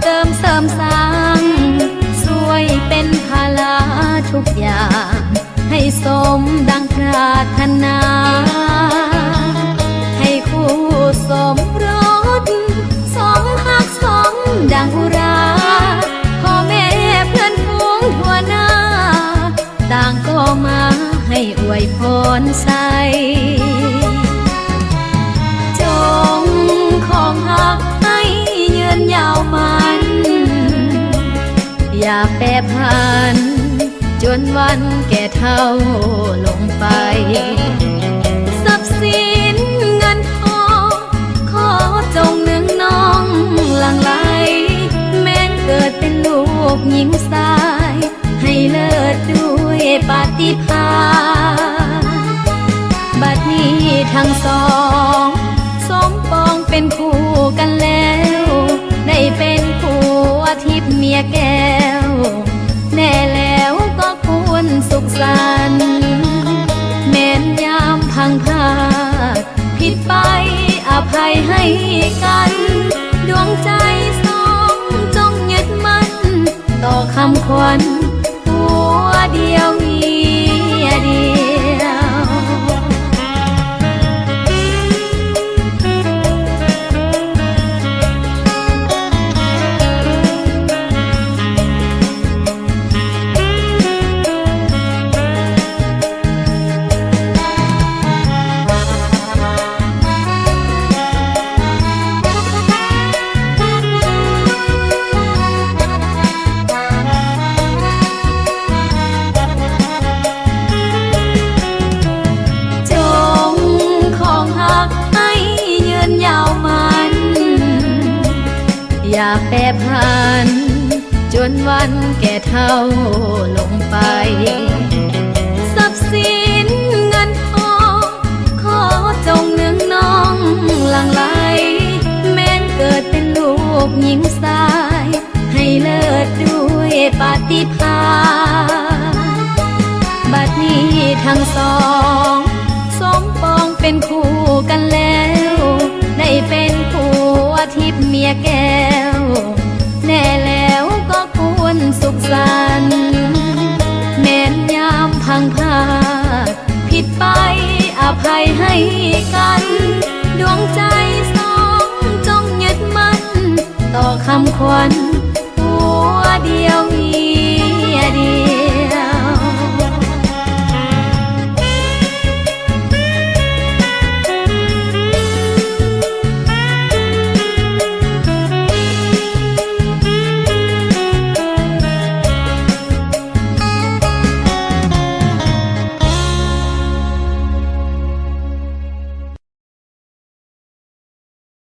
เติมเสริมสร้างช่วยเป็นภาระทุกอย่างให้สมดังปรารถนาให้คู่สมรสสองหักสองดังอุราพ่อแม่เพื่อนฝูงทั่วหน้าต่างก็มาให้อวยพรใส่จงของหักให้ยืนยาวมันอย่าแปรผันจนวันแก่เฒ่าลงไปทรัพย์สินเงินทองขอจงเนืองน้องหลั่งไหลแม้นเกิดเป็นลูกหญิงชายให้เลิศด้วยปาฏิภาณบัดนี้ทั้งสองสมปองเป็นคู่กันแล้วได้เป็นผัวทิพย์เมียแก้วแน่แล้วก็ควรสุขสันต์แม้นยามพังพาดผิดไปอภัยให้กันดวงใจสองจงยึดมั่นต่อคำขวัญผัวเดียวเมียเดียวอย่าแปรผันจนวันแก่เฒ่าลงไปทรัพย์สินเงินทองขอจงเนืองน้องหลั่งไหลแม้นเกิดเป็นลูกหญิงชายให้เลิศด้วยปาฏิภาณบัดนี้ทั้งสองสมปองเป็นคู่กันแล้วได้เป็นผัวทิพย์เมียแก้วแน่แล้วก็ควรสุขสันต์แม้นยามพังพาดผิดไปอภัยให้กันดวงใจสองจงยึดมั่นต่อคำขวัญ